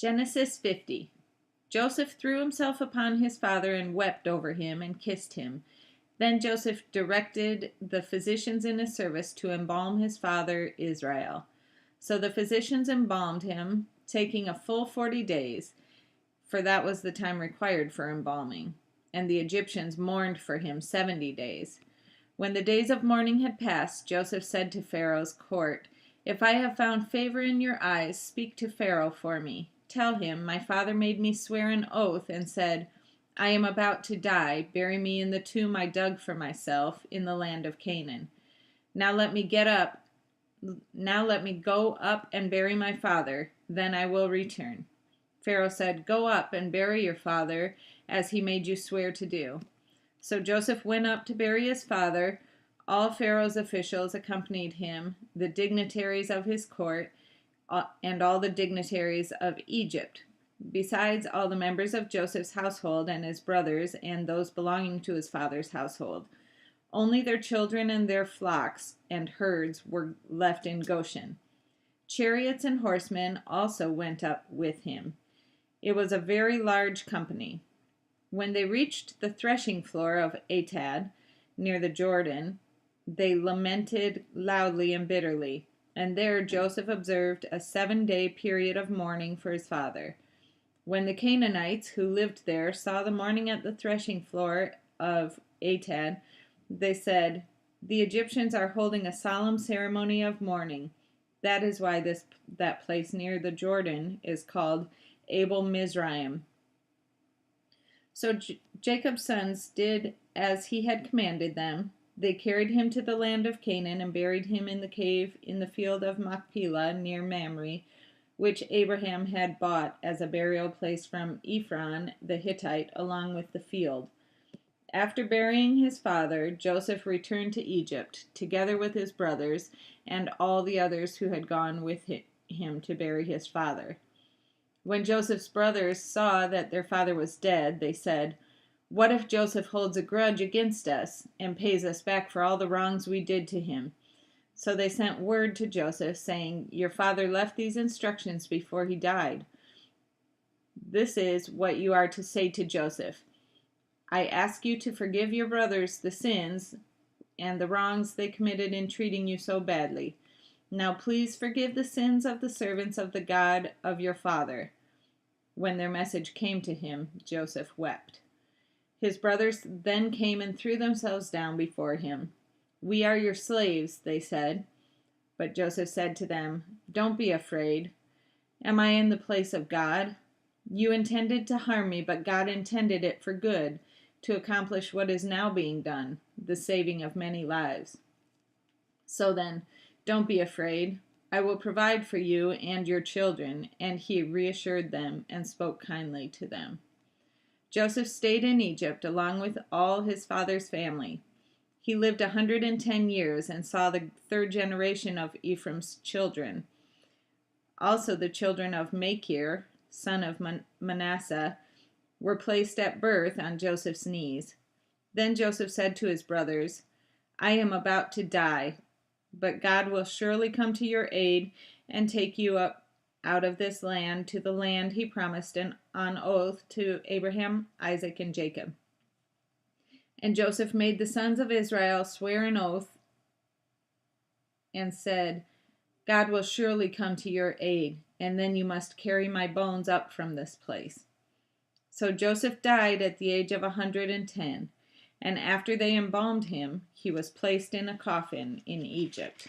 Genesis 50. Joseph threw himself upon his father and wept over him and kissed him. Then Joseph directed the physicians in his service to embalm his father Israel. So the physicians embalmed him, taking a full 40 days, for that was the time required for embalming. And the Egyptians mourned for him 70 days. When the days of mourning had passed, Joseph said to Pharaoh's court, "If I have found favor in your eyes, speak to Pharaoh for me. Tell him, my father made me swear an oath and said, 'I am about to die. Bury me in the tomb I dug for myself in the land of Canaan.' Now let me go up and bury my father. Then I will return." Pharaoh said, "Go up and bury your father as he made you swear to do." So Joseph went up to bury his father. All Pharaoh's officials accompanied him, the dignitaries of his court, and all the dignitaries of Egypt, besides all the members of Joseph's household and his brothers and those belonging to his father's household. Only their children and their flocks and herds were left in Goshen. Chariots and horsemen also went up with him. It was a very large company. When they reached the threshing floor of Atad, near the Jordan, they lamented loudly and bitterly. And there Joseph observed a 7-day period of mourning for his father. When the Canaanites who lived there saw the mourning at the threshing floor of Atad, they said, "The Egyptians are holding a solemn ceremony of mourning." That is why that place near the Jordan is called Abel Mizraim. So Jacob's sons did as he had commanded them. They carried him to the land of Canaan and buried him in the cave in the field of Machpelah near Mamre, which Abraham had bought as a burial place from Ephron the Hittite along with the field. After burying his father, Joseph returned to Egypt, together with his brothers and all the others who had gone with him to bury his father. When Joseph's brothers saw that their father was dead, they said, "What if Joseph holds a grudge against us and pays us back for all the wrongs we did to him?" So they sent word to Joseph, saying, "Your father left these instructions before he died. This is what you are to say to Joseph. I ask you to forgive your brothers the sins and the wrongs they committed in treating you so badly. Now please forgive the sins of the servants of the God of your father." When their message came to him, Joseph wept. His brothers then came and threw themselves down before him. "We are your slaves," they said. But Joseph said to them, "Don't be afraid. Am I in the place of God? You intended to harm me, but God intended it for good, to accomplish what is now being done, the saving of many lives. So then, don't be afraid. I will provide for you and your children." And he reassured them and spoke kindly to them. Joseph stayed in Egypt along with all his father's family. He lived 110 years and saw the third generation of Ephraim's children. Also the children of Machir, son of Manasseh, were placed at birth on Joseph's knees. Then Joseph said to his brothers, "I am about to die, but God will surely come to your aid and take you up out of this land to the land he promised on oath to Abraham, Isaac, and Jacob." And Joseph made the sons of Israel swear an oath and said, "God will surely come to your aid, and then you must carry my bones up from this place." So Joseph died at the age of 110, and after they embalmed him, he was placed in a coffin in Egypt.